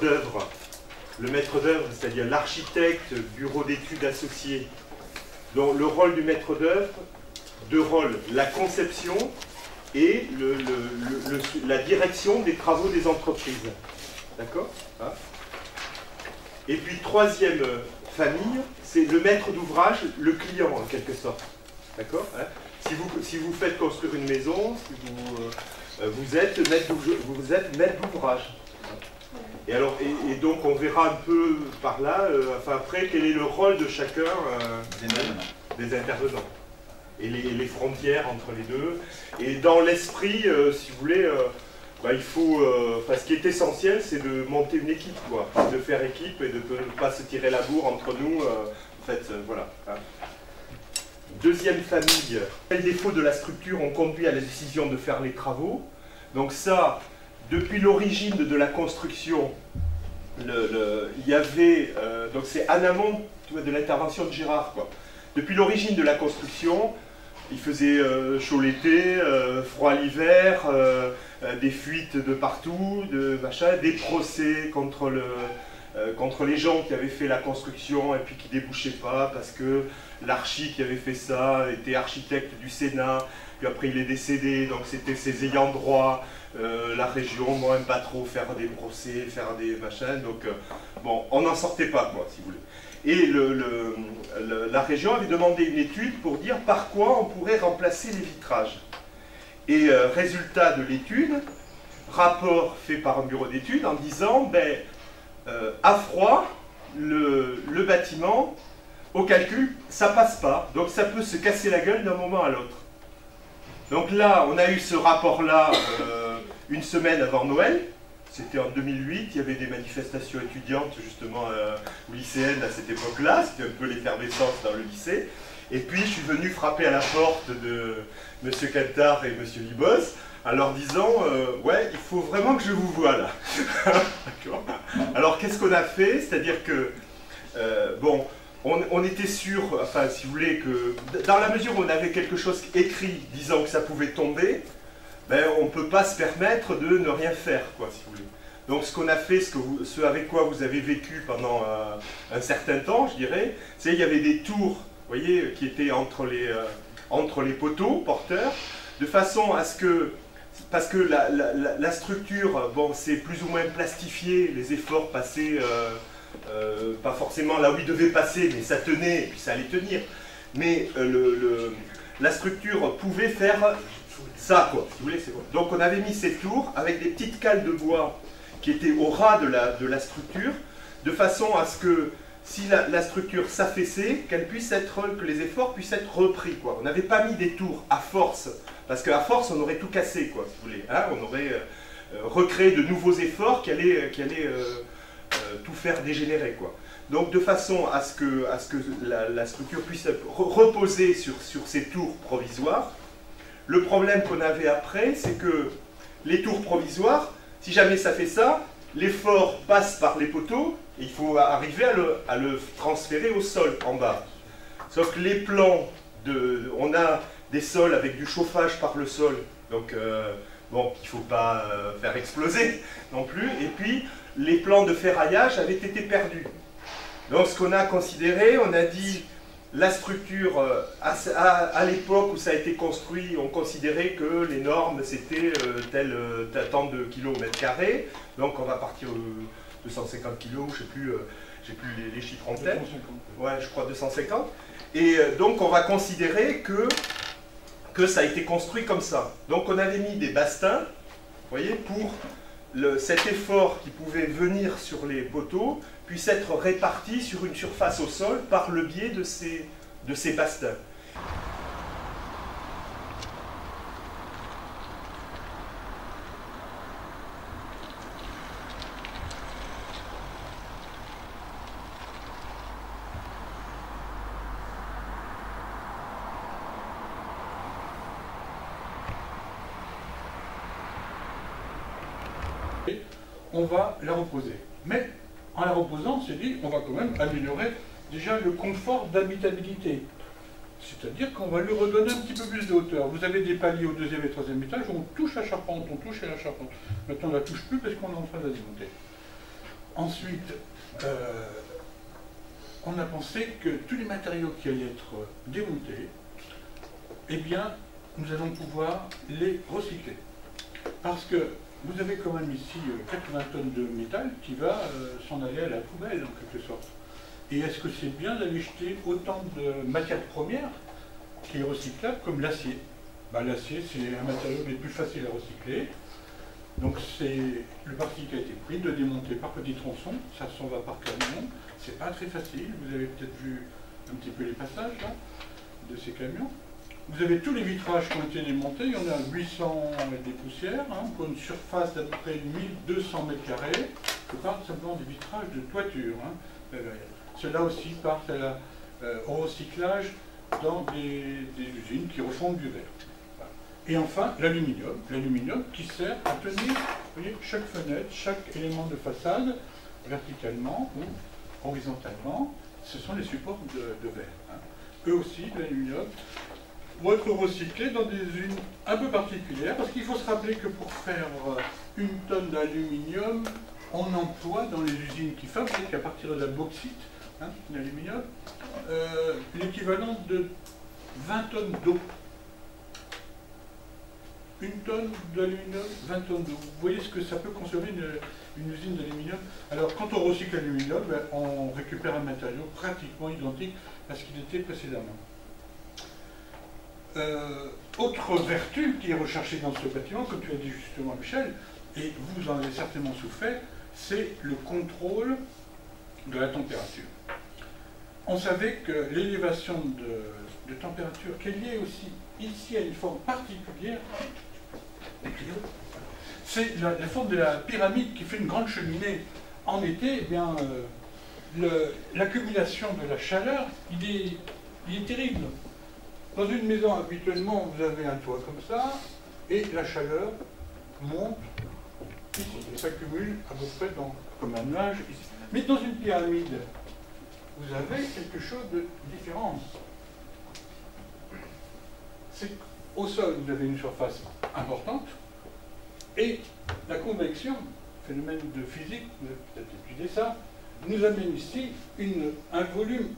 d'œuvre. Le maître d'œuvre, c'est-à-dire l'architecte, bureau d'études associé. Donc le rôle du maître d'œuvre, deux rôles, la conception et la direction des travaux des entreprises. D'accord, hein? Et puis troisième famille, c'est le maître d'ouvrage, le client en quelque sorte. D'accord, hein? Si vous faites construire une maison, si vous êtes maître d'ouvrage. Et, alors, et donc on verra un peu par là, enfin après, quel est le rôle de chacun des intervenants. Et les frontières entre les deux. Et dans l'esprit, si vous voulez, il faut... enfin, ce qui est essentiel, c'est de monter une équipe, quoi. De faire équipe et de ne pas se tirer la bourre entre nous. En fait, voilà. Hein. Deuxième famille, quels défauts de la structure ont conduit à la décision de faire les travaux? Donc ça, depuis l'origine de la construction, il y avait... donc c'est en amont de l'intervention de Gérard, quoi. Depuis l'origine de la construction, il faisait chaud l'été, froid l'hiver, des fuites de partout, des procès contre les gens qui avaient fait la construction et puis qui ne débouchaient pas parce que l'archi qui avait fait ça était architecte du Sénat, puis après il est décédé, donc c'était ses ayants droit. La région, moi, n'aime pas trop faire des procès, faire des machins, donc bon, on n'en sortait pas, quoi, si vous voulez. Et la région avait demandé une étude pour dire par quoi on pourrait remplacer les vitrages. Et résultat de l'étude, rapport fait par un bureau d'études en disant, ben, à froid, le bâtiment, au calcul, ça passe pas, donc ça peut se casser la gueule d'un moment à l'autre. Donc là, on a eu ce rapport-là une semaine avant Noël. C'était en 2008, il y avait des manifestations étudiantes justement ou lycéennes à cette époque-là. C'était un peu l'effervescence dans le lycée. Et puis je suis venu frapper à la porte de M. Cantar et M. Libos en leur disant ouais, il faut vraiment que je vous voie là. Alors qu'est-ce qu'on a fait? C'est-à-dire que, bon, on était sûr, enfin si vous voulez, que dans la mesure où on avait quelque chose écrit disant que ça pouvait tomber, ben, on ne peut pas se permettre de ne rien faire, quoi, si vous voulez. Donc ce qu'on a fait, ce avec quoi vous avez vécu pendant un certain temps, je dirais, c'est qu'il y avait des tours, vous voyez, qui étaient entre les poteaux porteurs, de façon à ce que, parce que la structure, bon, c'est plus ou moins plastifié, les efforts passés, pas forcément là où ils devaient passer, mais ça tenait, et puis ça allait tenir. Mais la structure pouvait faire ça, quoi, si vous voulez, c'est quoi. Donc on avait mis ces tours avec des petites cales de bois qui étaient au ras de la structure, de façon à ce que si la structure s'affaissait, que les efforts puissent être repris, quoi. On n'avait pas mis des tours à force, parce qu'à force on aurait tout cassé, quoi, si vous voulez. Hein, on aurait recréé de nouveaux efforts qui allaient tout faire dégénérer, quoi. Donc de façon à ce que la structure puisse reposer sur ces tours provisoires. Le problème qu'on avait après, c'est que les tours provisoires, si jamais ça fait ça, l'effort passe par les poteaux, et il faut arriver à le transférer au sol, en bas. Sauf que les plans, on a des sols avec du chauffage par le sol, donc bon, il ne faut pas faire exploser non plus, et puis les plans de ferraillage avaient été perdus. Donc ce qu'on a considéré, on a dit... La structure, à l'époque où ça a été construit, on considérait que les normes c'était tant de kilomètres carrés, donc on va partir de 250 kilos, je ne sais plus, j'ai plus les chiffres en tête. 250. Ouais, je crois 250. Et donc on va considérer que ça a été construit comme ça. Donc on avait mis des bastins, vous voyez, pour cet effort qui pouvait venir sur les poteaux puisse être réparti sur une surface au sol par le biais de ces bastins. On va la reposer. Mais en la reposant, on s'est dit, on va quand même améliorer déjà le confort d'habitabilité. C'est-à-dire qu'on va lui redonner un petit peu plus de hauteur. Vous avez des paliers au deuxième et troisième étage, on touche la charpente, on touche la charpente. Maintenant on ne la touche plus parce qu'on est en train de la démonter. Ensuite, on a pensé que tous les matériaux qui allaient être démontés, eh bien, nous allons pouvoir les recycler. Parce que vous avez quand même ici 80 tonnes de métal qui va s'en aller à la poubelle, en quelque sorte. Et est-ce que c'est bien d'aller jeter autant de matières premières qui est recyclable comme l'acier? L'acier, c'est un matériau les plus faciles à recycler. Donc c'est le parti qui a été pris de démonter par petits tronçons, ça s'en va par camion. C'est pas très facile, vous avez peut-être vu un petit peu les passages là, de ces camions. Vous avez tous les vitrages qui ont été démontés, il y en a 800 et des poussières, pour une surface d'à peu près 1200 m². Je parle simplement des vitrages de toiture. Ceux-là aussi partent au recyclage dans des usines qui refont du verre. Et enfin, l'aluminium qui sert à tenir, vous voyez, chaque fenêtre, chaque élément de façade, verticalement ou horizontalement, ce sont les supports de verre. Eux aussi, l'aluminium, vont être recyclés dans des usines un peu particulières, parce qu'il faut se rappeler que pour faire une tonne d'aluminium, on emploie dans les usines qui fabriquent à partir de la bauxite, l'aluminium, l'équivalent de 20 tonnes d'eau. Une tonne d'aluminium, 20 tonnes d'eau. Vous voyez ce que ça peut consommer une usine d'aluminium. Alors quand on recycle l'aluminium, on récupère un matériau pratiquement identique à ce qu'il était précédemment. Autre vertu qui est recherchée dans ce bâtiment, comme tu as dit justement Michel, et vous en avez certainement souffert, c'est le contrôle de la température. On savait que l'élévation de température, qui est liée aussi ici à une forme particulière, c'est la forme de la pyramide qui fait une grande cheminée. En été, eh bien, l'accumulation de la chaleur, il est terrible. Dans une maison, habituellement, vous avez un toit comme ça, et la chaleur monte ici, et s'accumule à peu près comme un nuage ici. Mais dans une pyramide, vous avez quelque chose de différent. C'est qu'au sol, vous avez une surface importante, et la convection, phénomène de physique, vous avez peut-être étudié ça, nous amène ici un volume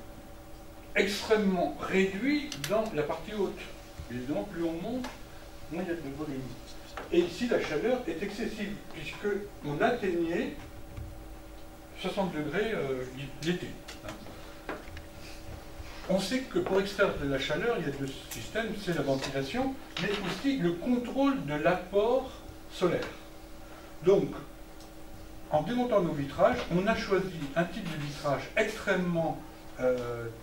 extrêmement réduit dans la partie haute. Évidemment, plus on monte, moins il y a de volume. Et ici, la chaleur est excessive, puisqu'on atteignait 60 degrés l'été. On sait que pour extraire de la chaleur, il y a deux systèmes, c'est la ventilation, mais aussi le contrôle de l'apport solaire. Donc, en démontant nos vitrages, on a choisi un type de vitrage extrêmement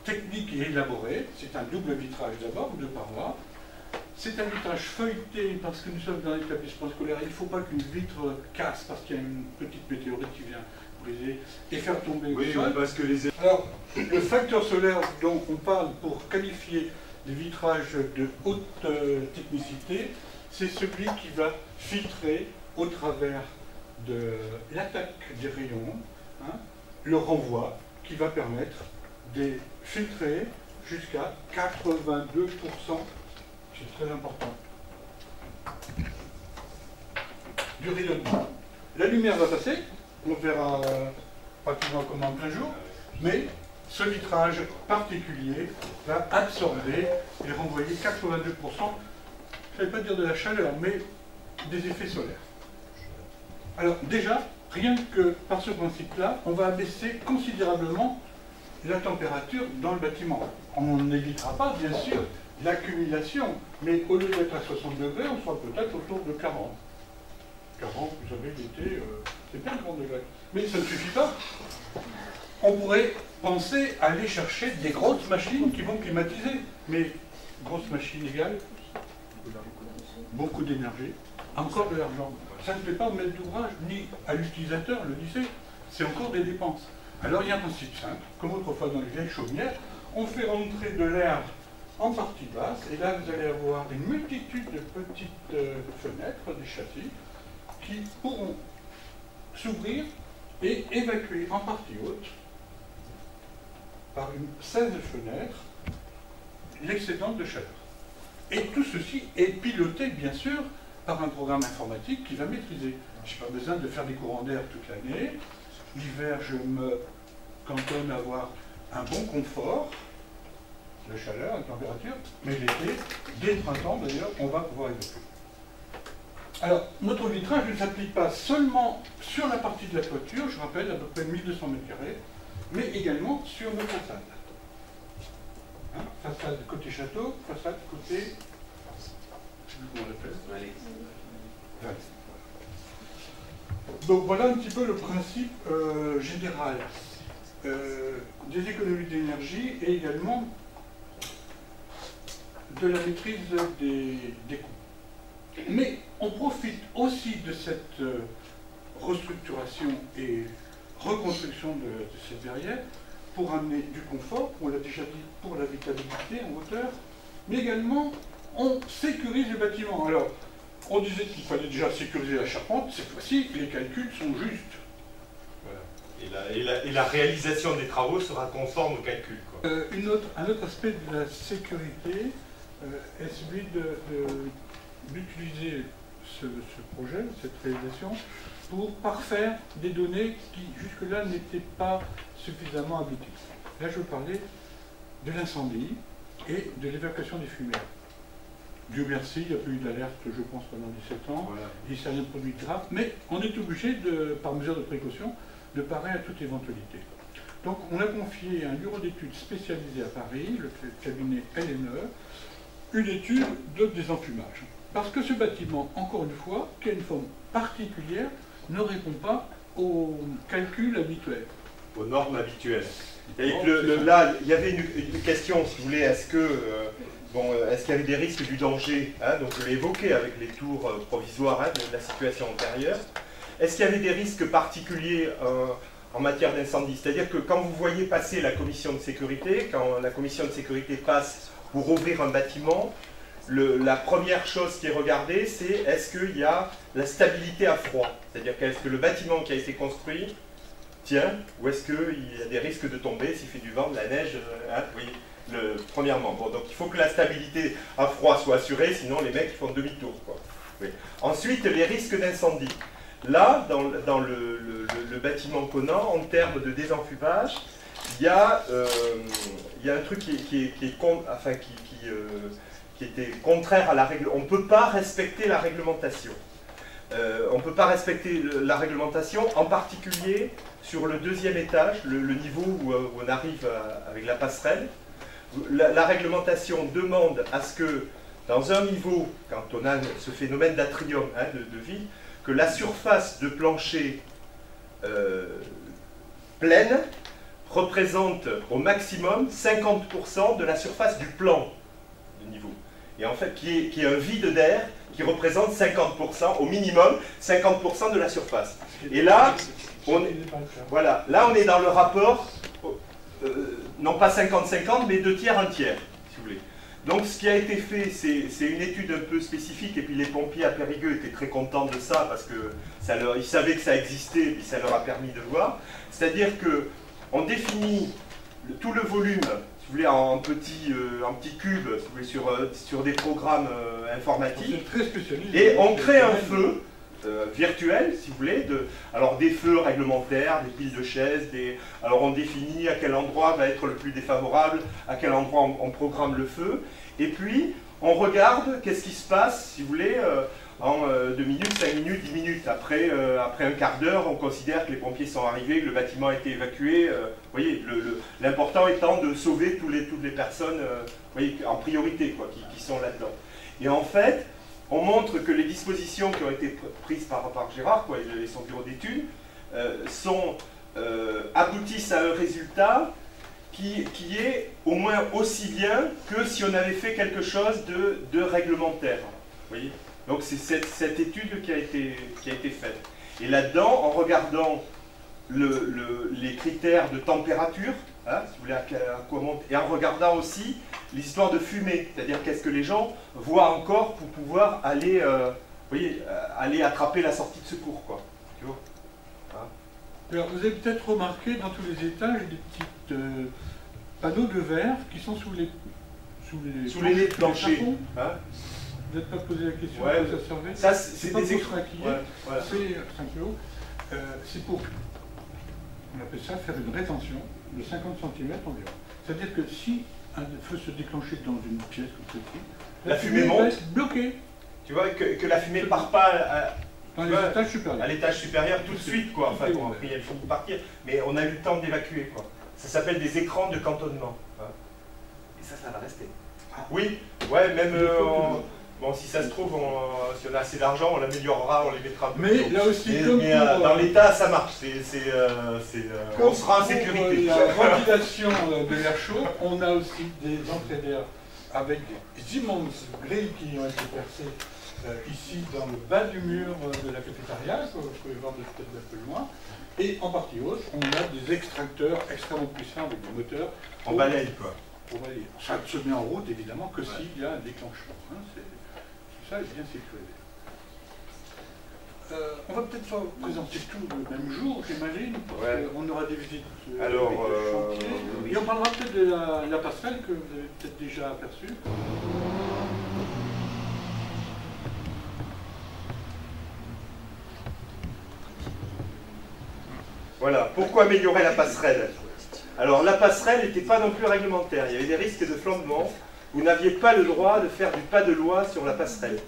technique et élaboré. C'est un double vitrage d'abord, deux parois. C'est un vitrage feuilleté parce que nous sommes dans un établissement scolaire. Il ne faut pas qu'une vitre casse parce qu'il y a une petite météorite qui vient briser et faire tomber au sol. Parce que les... Alors, le facteur solaire dont on parle pour qualifier des vitrages de haute technicité, c'est celui qui va filtrer au travers de l'attaque des rayons, le renvoi qui va permettre de filtrer jusqu'à 82%. C'est très important. Du rayonnement. La lumière va passer, on verra pratiquement comme en plein jour, mais ce vitrage particulier va absorber et renvoyer 82%, je ne vais pas dire de la chaleur, mais des effets solaires. Alors déjà, rien que par ce principe-là, on va abaisser considérablement la température dans le bâtiment. On n'évitera pas, bien sûr, l'accumulation, mais au lieu d'être à 60 degrés, on sera peut-être autour de 40. 40, vous savez, l'été, c'est bien 40 degrés. Mais ça ne suffit pas. On pourrait penser à aller chercher des grosses machines qui vont climatiser. Mais grosses machines égales beaucoup d'énergie, encore de l'argent. Ça ne fait pas au maître d'ouvrage, ni à l'utilisateur, le lycée. C'est encore des dépenses. Alors il y a un principe simple, comme autrefois dans les vieilles chaumières, on fait rentrer de l'air en partie basse, et là vous allez avoir une multitude de petites fenêtres, des châssis, qui pourront s'ouvrir et évacuer en partie haute, par une 16 fenêtres, l'excédent de chaleur. Et tout ceci est piloté, bien sûr, par un programme informatique qui va maîtriser. Je n'ai pas besoin de faire des courants d'air toute l'année. l'hiver, je me cantonne à avoir un bon confort, la chaleur, la température, mais l'été, dès le printemps d'ailleurs, on va pouvoir évacuer. Alors, notre vitrage ne s'applique pas seulement sur la partie de la toiture, je rappelle, à peu près 1200 m², mais également sur nos façades. Hein, façade côté château, façade côté... je sais plus comment on l'appelle. Valais. Donc voilà un petit peu le principe général des économies d'énergie et également de la maîtrise des coûts. Mais on profite aussi de cette restructuration et reconstruction de cette verrière pour amener du confort, on l'a déjà dit, pour l'habitabilité en hauteur, mais également on sécurise les bâtiments. Alors, on disait qu'il fallait déjà sécuriser la charpente, cette fois-ci, les calculs sont justes. Voilà. Et la réalisation des travaux sera conforme au calcul, quoi. Un autre aspect de la sécurité est celui d'utiliser ce projet, cette réalisation, pour parfaire des données qui jusque-là n'étaient pas suffisamment abouties. Là, je veux parler de l'incendie et de l'évacuation des fumées. Dieu merci, il n'y a pas eu d'alerte, je pense, pendant 17 ans. Voilà. Il ne s'est rien produit de grave, mais on est obligé, par mesure de précaution, de parer à toute éventualité. Donc, on a confié à un bureau d'études spécialisé à Paris, le cabinet LNE, une étude de désenfumage. Parce que ce bâtiment, encore une fois, qui a une forme particulière, ne répond pas aux calculs habituels. Aux normes habituelles. Et là, il y avait une question, si vous voulez, est-ce que... est-ce qu'il y avait des risques du danger, hein, donc je l'ai évoqué avec les tours provisoires, hein, de la situation antérieure. Est-ce qu'il y avait des risques particuliers en matière d'incendie? C'est-à-dire que quand vous voyez passer la commission de sécurité, quand la commission de sécurité passe pour ouvrir un bâtiment, la première chose qui est regardée, c'est est-ce qu'il y a la stabilité à froid? C'est-à-dire qu'est-ce que le bâtiment qui a été construit tient, ou est-ce qu'il y a des risques de tomber s'il fait du vent, de la neige, hein, oui. Premièrement, bon, donc il faut que la stabilité à froid soit assurée, sinon les mecs font demi-tour, quoi. Oui. Ensuite, les risques d'incendie. Là, dans le bâtiment Conan, en termes de désenfumage, il y a un truc qui était contraire à la règle. On ne peut pas respecter la réglementation. On ne peut pas respecter la réglementation, en particulier sur le deuxième étage, le niveau où on arrive avec la passerelle. La réglementation demande à ce que, dans un niveau, quand on a ce phénomène d'atrium, hein, de vide, que la surface de plancher pleine représente au maximum 50% de la surface du plan de niveau. Et en fait, qui est un vide d'air qui représente 50%, au minimum 50% de la surface. Et là, on est dans le rapport... non pas 50-50, mais 2 tiers, 1 tiers, si vous voulez. Donc ce qui a été fait, c'est une étude un peu spécifique, et puis les pompiers à Périgueux étaient très contents de ça, parce qu'ils savaient que ça existait, et puis ça leur a permis de voir. C'est-à-dire qu'on définit tout le volume, si vous voulez, en petit cube, si vous voulez, sur des programmes informatiques, et on crée un feu, virtuel, si vous voulez, alors des feux réglementaires, des piles de chaises, alors on définit à quel endroit va être le plus défavorable, à quel endroit on programme le feu, et puis on regarde qu'est-ce qui se passe, si vous voulez, en 2 minutes, 5 minutes, 10 minutes. Après un quart d'heure, on considère que les pompiers sont arrivés, que le bâtiment a été évacué. Vous voyez, l'important étant de sauver toutes les personnes voyez, en priorité, quoi, qui sont là-dedans. Et en fait, on montre que les dispositions qui ont été prises par Gérard, quoi, et son bureau d'études, aboutissent à un résultat qui est au moins aussi bien que si on avait fait quelque chose de réglementaire. Vous voyez ? Donc c'est cette étude qui a été faite. Et là-dedans, en regardant les critères de température, hein, si vous voulez, à quoi monte, et en regardant aussi l'histoire de fumée, c'est-à-dire qu'est-ce que les gens voient encore pour pouvoir aller, aller attraper la sortie de secours, quoi. Tu vois, hein. Alors, vous avez peut-être remarqué dans tous les étages des petits panneaux de verre qui sont sous les nez de plancher. Hein, vous n'êtes pas posé la question, ouais, ça servait. Ça, c'est pas des pour se maquiller, ouais, voilà. c'est pour On appelle ça faire une rétention de 50 cm environ. C'est-à-dire que si un feu se déclenchait dans une pièce comme celle-ci, la fumée monte, va être bloquée. Tu vois, que la fumée ne part pas dans les étages supérieurs. À l'étage supérieur tout de suite, quoi. Enfin, bon, après, il faut partir, mais on a eu le temps d'évacuer, quoi. Ça s'appelle des écrans de cantonnement. Hein. Et ça va rester. Ah. Oui, ouais, même... bon, si ça se trouve, si on a assez d'argent, on l'améliorera, on les mettra un peu mais là aussi, comme pour, dans l'état, ça marche. On sera en sécurité. La ventilation de l'air chaud, on a aussi des entrées d'air avec des immenses grilles qui ont été percées ici dans le bas du mur de la cafétéria, que vous pouvez voir de peut-être un peu loin. Et en partie haute, on a des extracteurs extrêmement puissants avec des moteurs. En balaye, quoi. Ça ne se met en route, évidemment, que s'il y a un déclenchement. Hein, tout ça est bien sécurisé. On va peut-être pas présenter tout le même jour, j'imagine, parce qu'on aura des visites alors, chantier. Et on parlera peut-être de la passerelle que vous avez peut-être déjà aperçue. Voilà, pourquoi améliorer la passerelle? Alors la passerelle n'était pas non plus réglementaire, il y avait des risques de flambement. Vous n'aviez pas le droit de faire du pas de loi sur la passerelle.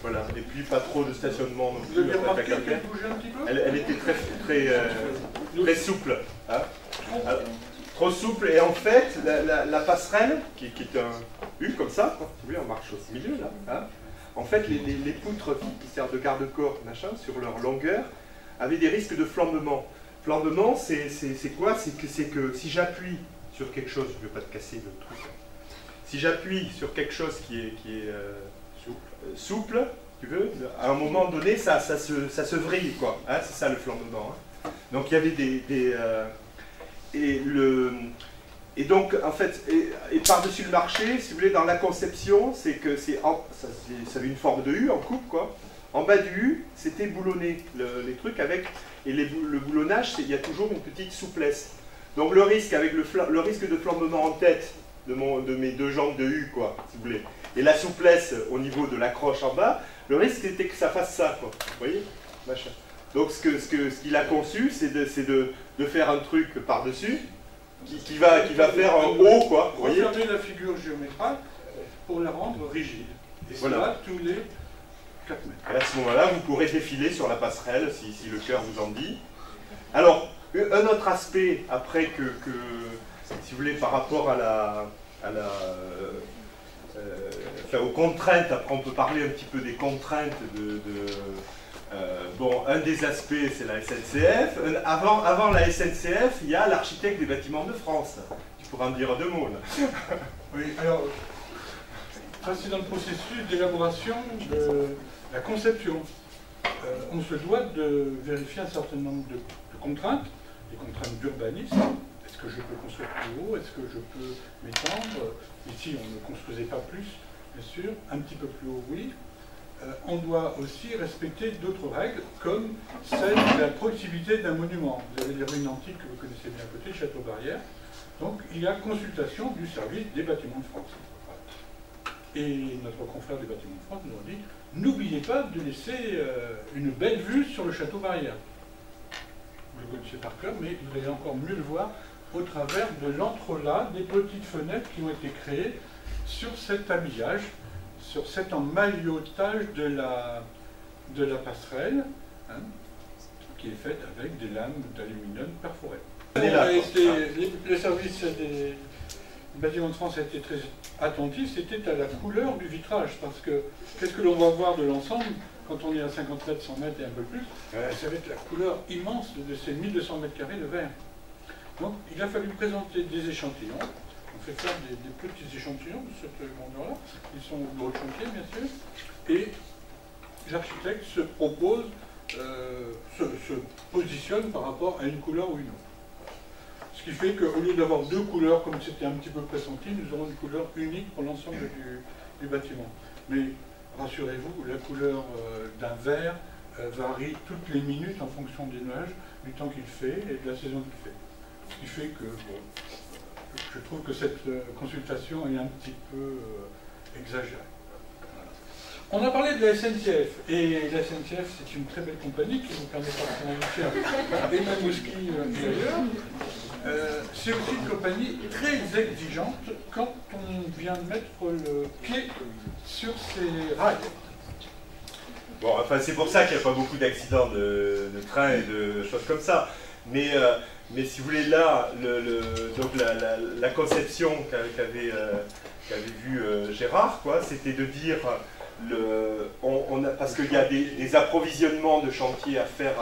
Voilà, et puis pas trop de stationnement non plus. Vous avez remarqué qu'elle bougeait un petit peu? Elle était très souple. Hein. Alors, trop souple, et en fait, la passerelle, qui est un U comme ça, vous voyez, on marche au milieu là. Hein. En fait, les poutres qui servent de garde-corps, machin, sur leur longueur, avaient des risques de flambement. Flambement, c'est quoi? C'est que si j'appuie sur quelque chose, je ne veux pas te casser le truc, si j'appuie sur quelque chose qui est souple, tu veux, à un moment donné, ça se vrille, quoi. Hein, c'est ça le flambement. Hein. Donc il y avait et donc, en fait, et par-dessus le marché, si vous voulez, dans la conception, c'est que ça avait une forme de U en coupe, quoi. En bas du U, c'était boulonné, les trucs avec... Et le boulonnage, il y a toujours une petite souplesse. Donc le risque, avec le risque de flambement en tête de mes deux jambes de U, quoi, si vous voulez, et la souplesse au niveau de l'accroche en bas, le risque c'était que ça fasse ça, quoi. Vous voyez, machin. Donc ce qu'il a conçu, c'est de faire un truc par-dessus, qui va faire un haut, quoi. Vous voyez. Refermer la figure géométrale pour la rendre rigide. Et voilà. Cela tous les 4 mètres. Et à ce moment-là, vous pourrez défiler sur la passerelle, si le cœur vous en dit. Alors, un autre aspect, après si vous voulez, par rapport enfin, aux contraintes, après on peut parler un petit peu des contraintes bon, un des aspects, c'est la SNCF. Avant la SNCF, il y a l'architecte des bâtiments de France. Tu pourras me dire deux mots, là. Oui, alors, ça c'est dans le processus d'élaboration de la conception. On se doit de vérifier un certain nombre de contraintes, des contraintes d'urbanisme. Est-ce que je peux construire plus haut? Est-ce que je peux m'étendre? Ici, on ne construisait pas plus, bien sûr. Un petit peu plus haut, oui. On doit aussi respecter d'autres règles, comme celle de la proximité d'un monument. Vous avez les ruines antiques que vous connaissez bien à côté, le château Barrière. Donc, il y a consultation du service des bâtiments de France. Et notre confrère des bâtiments de France nous a dit, n'oubliez pas de laisser une belle vue sur le château Barrière. Vous le connaissez par cœur, mais vous allez encore mieux le voir au travers de l'entrelac des petites fenêtres qui ont été créées sur cet habillage, sur cet emmaillotage de la passerelle, hein, qui est faite avec des lames d'aluminium perforées. Le service des bâtiments de France a été très attentif, c'était à la couleur du vitrage, parce que qu'est-ce que l'on va voir de l'ensemble quand on est à 50 mètres, 100 mètres et un peu plus, ça va être la couleur immense de ces 1200 mètres carrés de verre. Donc il a fallu présenter des échantillons. On fait faire des petits échantillons de cette grandeur-là. Ils sont au bureau de chantier, bien sûr. Et l'architecte se propose, se positionne par rapport à une couleur ou une autre. Ce qui fait qu'au lieu d'avoir deux couleurs, comme c'était un petit peu pressenti, nous aurons une couleur unique pour l'ensemble du bâtiment. Mais rassurez-vous, la couleur d'un verre varie toutes les minutes en fonction des nuages, du temps qu'il fait et de la saison qu'il fait. Ce qui fait que bon, je trouve que cette consultation est un petit peu exagérée. On a parlé de la SNCF, et la SNCF c'est une très belle compagnie qui vous permet de faire et même au ski et ailleurs. C'est aussi une compagnie très exigeante quand on vient de mettre le pied sur ses rails. Bon, enfin c'est pour ça qu'il n'y a pas beaucoup d'accidents de train et de choses comme ça. Mais si vous voulez, là, donc la conception qu'avait vu Gérard, quoi, c'était de dire, parce qu'il y a des approvisionnements de chantier à faire,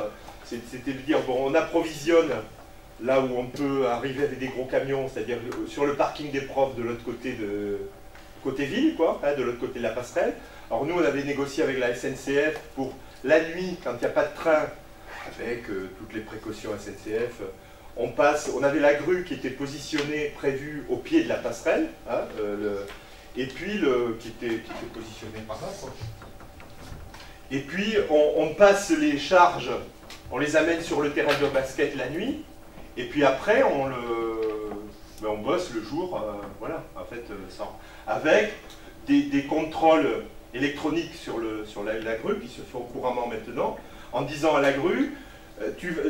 c'était de dire, bon, on approvisionne là où on peut arriver avec des gros camions, c'est-à-dire sur le parking des profs de l'autre côté côté ville, quoi, hein, de l'autre côté de la passerelle. Alors nous, on avait négocié avec la SNCF pour la nuit, quand il n'y a pas de train, avec toutes les précautions SNCF, on avait la grue qui était positionnée, prévue au pied de la passerelle, hein, et puis qui était positionnée par là, quoi. Et puis on passe les charges, on les amène sur le terrain de basket la nuit, et puis après on bosse le jour, voilà, en fait, avec des contrôles électroniques sur la grue qui se font couramment maintenant, en disant à la grue,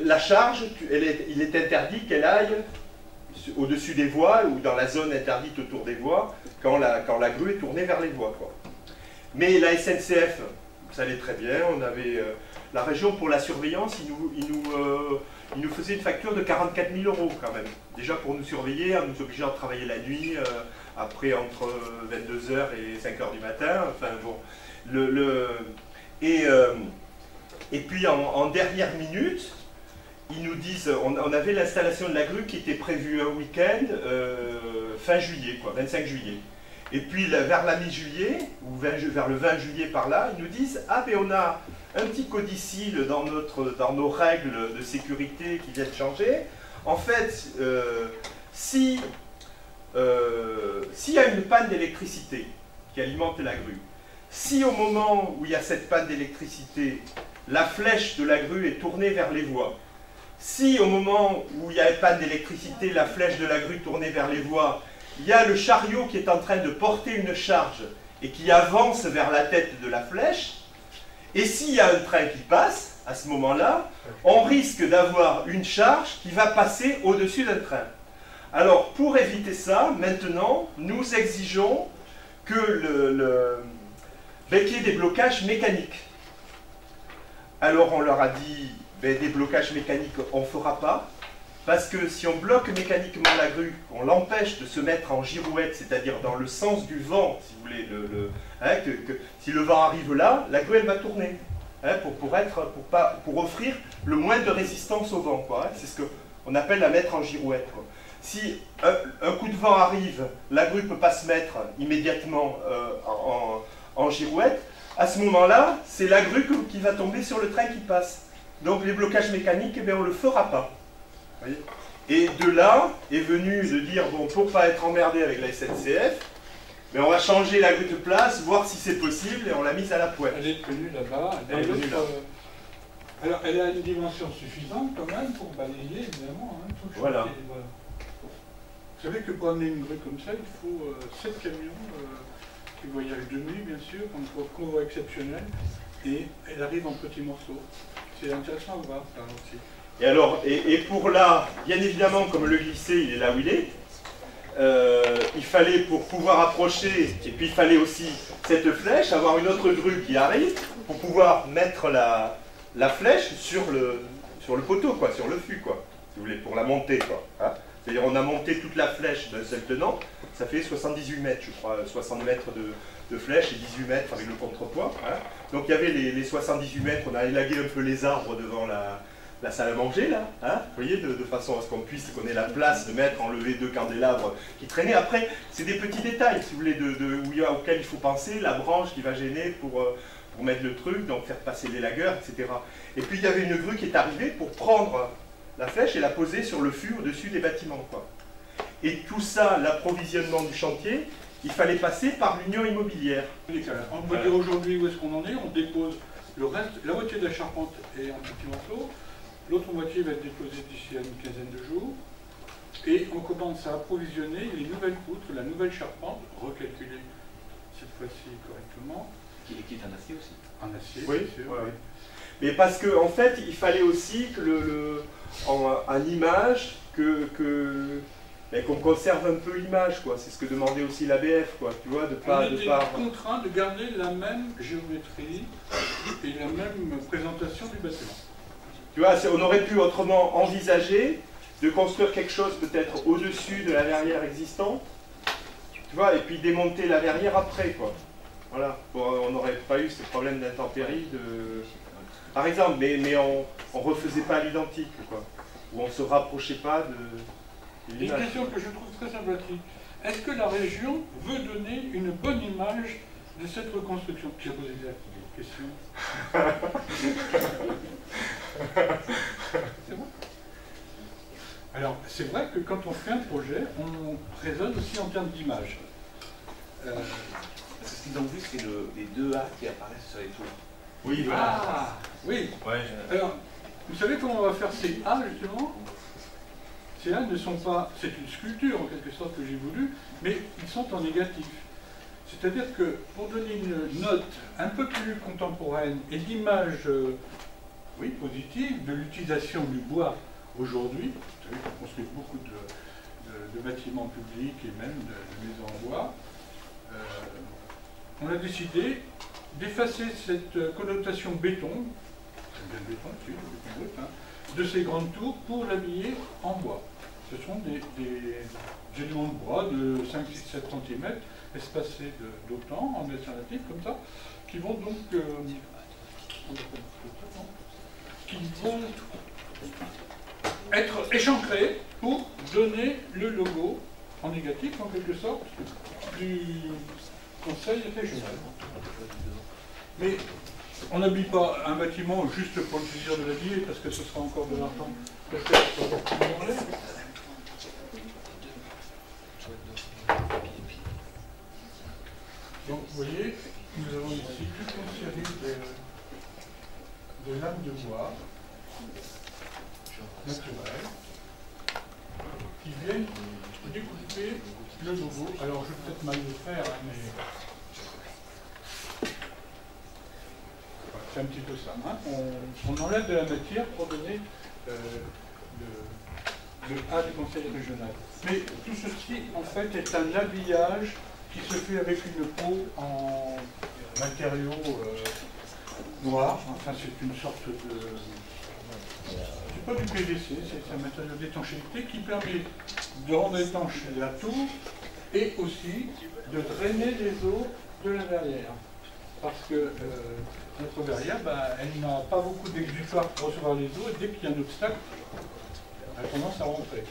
la charge, il est interdit qu'elle aille au-dessus des voies ou dans la zone interdite autour des voies quand la grue est tournée vers les voies, quoi. Mais la SNCF, ça allait très bien, on avait la région pour la surveillance, il nous faisait une facture de 44 000 € quand même. Déjà pour nous surveiller, en nous obligeant à travailler la nuit, après entre 22 h et 5 h du matin, enfin bon. Et puis en dernière minute, ils nous disent, on avait l'installation de la grue qui était prévue un week-end, fin juillet, quoi, 25 juillet. Et puis vers la mi-juillet, ou vers le 20 juillet par là, ils nous disent, ah ben on a un petit codicile dans nos règles de sécurité qui viennent changer. En fait, s'il y a une panne d'électricité qui alimente la grue, si au moment où il y a cette panne d'électricité, la flèche de la grue est tournée vers les voies, si au moment où il y a une panne d'électricité, la flèche de la grue est tournée vers les voies, il y a le chariot qui est en train de porter une charge et qui avance vers la tête de la flèche, et s'il y a un train qui passe, à ce moment-là, on risque d'avoir une charge qui va passer au-dessus d'un train. Alors, pour éviter ça, maintenant, nous exigeons que qu'il y ait des blocages mécaniques. Alors, on leur a dit, ben, des blocages mécaniques, on ne fera pas, parce que si on bloque mécaniquement la grue, on l'empêche de se mettre en girouette, c'est-à-dire dans le sens du vent, si vous voulez, si le vent arrive là, la grue, elle va tourner, hein, pour offrir le moins de résistance au vent, quoi, hein. C'est ce qu'on appelle la mettre en girouette, quoi. Si un coup de vent arrive, la grue ne peut pas se mettre immédiatement en girouette, à ce moment-là, c'est la grue qui va tomber sur le train qui passe. Donc les blocages mécaniques, eh bien, on ne le fera pas. Voyez. Et de là est venu de dire, bon, pour ne pas être emmerdé avec la SNCF, mais on va changer la grue de place, voir si c'est possible, et on l'a mise à la pointe. Elle est tenue là-bas. Elle est venue là. Alors, elle a une dimension suffisante quand même pour balayer, évidemment, hein, tout le voilà. chantier, voilà. Vous savez que pour amener une grue comme ça, il faut 7 camions qui voyagent de nuit, bien sûr, un convoi exceptionnel, et elle arrive en petits morceaux. C'est intéressant à voir, ça aussi. Et alors, et pour là, bien évidemment, comme le glisser, il est là où il est, il fallait, pour pouvoir approcher, et puis il fallait aussi cette flèche, avoir une autre grue qui arrive, pour pouvoir mettre la flèche sur le poteau, quoi, sur le fût, quoi, si vous voulez, pour la monter, quoi, hein. C'est-à-dire, on a monté toute la flèche d'un seul tenant, ça fait 78 mètres, je crois, 60 mètres de flèche et 18 mètres avec le contrepoids, hein. Donc il y avait les 78 mètres, on a élagué un peu les arbres devant la salle à manger, là, hein, vous voyez, de façon à ce qu'on ait la place de mettre, enlever 2 candélabres qui traînaient. Après, c'est des petits détails, si vous voulez, auxquels il faut penser, la branche qui va gêner pour mettre le truc, donc faire passer l'élagueur, etc. Et puis il y avait une grue qui est arrivée pour prendre la flèche et la poser sur le fût au-dessus des bâtiments, quoi. Et tout ça, l'approvisionnement du chantier, il fallait passer par l'union immobilière. On peut dire aujourd'hui où est-ce qu'on en est, on dépose le reste, la moitié de la charpente est en petits morceaux, l'autre moitié va être déposée d'ici à une quinzaine de jours, et on commence à approvisionner les nouvelles poutres, la nouvelle charpente, recalculée cette fois-ci correctement, Qui est un acier aussi. Un acier, Oui, c'est sûr. ouais, ouais. Mais parce qu'en fait, il fallait aussi que en image, qu'on conserve un peu l'image, quoi. C'est ce que demandait aussi l'ABF, quoi. Tu vois, On était contraint de garder la même géométrie et la même présentation du bâtiment. Tu vois, on aurait pu autrement envisager de construire quelque chose peut-être au-dessus de la verrière existante, tu vois, et puis démonter la verrière après, quoi. Voilà. Bon, on n'aurait pas eu ces problèmes d'intempéries, par exemple, mais on refaisait pas à l'identique, quoi. Ou on se rapprochait pas de l'image. Une question que je trouve très sympathique. Est-ce que la région veut donner une bonne image de cette reconstruction? Qui a posé la question? C'est bon. Alors, c'est vrai que quand on fait un projet, on raisonne aussi en termes d'image. Parce que ce qu'ils ont vu, c'est les deux A qui apparaissent sur les tours. Oui, voilà. Ah, oui. Ouais. Alors, vous savez comment on va faire ces A, justement? Ces A ne sont pas... C'est une sculpture, en quelque sorte, que j'ai voulu, mais ils sont en négatif. C'est-à-dire que, pour donner une note un peu plus contemporaine et d'image, oui, positive, de l'utilisation du bois aujourd'hui, vous savez qu'on construit beaucoup de bâtiments publics et même de maisons en bois, on a décidé d'effacer cette connotation béton, c'est bien le béton, si, le béton brut, hein, de ces grandes tours pour l'habiller en bois. Ce sont des éléments de bois de 5, 6, 7 cm espacés d'autant, en alternative, comme ça, qui vont donc qui vont être échancrés pour donner le logo en négatif, en quelque sorte, du Conseil régional. Mais on n'habille pas un bâtiment juste pour le plaisir de l'habiller, parce que ce sera encore de l'argent peut-être en l'air. Donc vous voyez, nous avons ici toute une série de lames de bois naturelles qui viennent découper le logo. Alors je vais peut-être mal le faire, hein, mais c'est un petit peu ça. Hein. On enlève de la matière pour donner le A du conseil régional. Mais tout ceci, en fait, est un habillage qui se fait avec une peau en matériaux noirs. Enfin, c'est une sorte de... C'est pas du PVC, c'est un matériau d'étanchéité qui permet de rendre étanche la tour et aussi de drainer les eaux de la verrière. Parce que notre verrière, elle n'a pas beaucoup d'exutoire pour recevoir les eaux et dès qu'il y a un obstacle, elle a tendance à rentrer.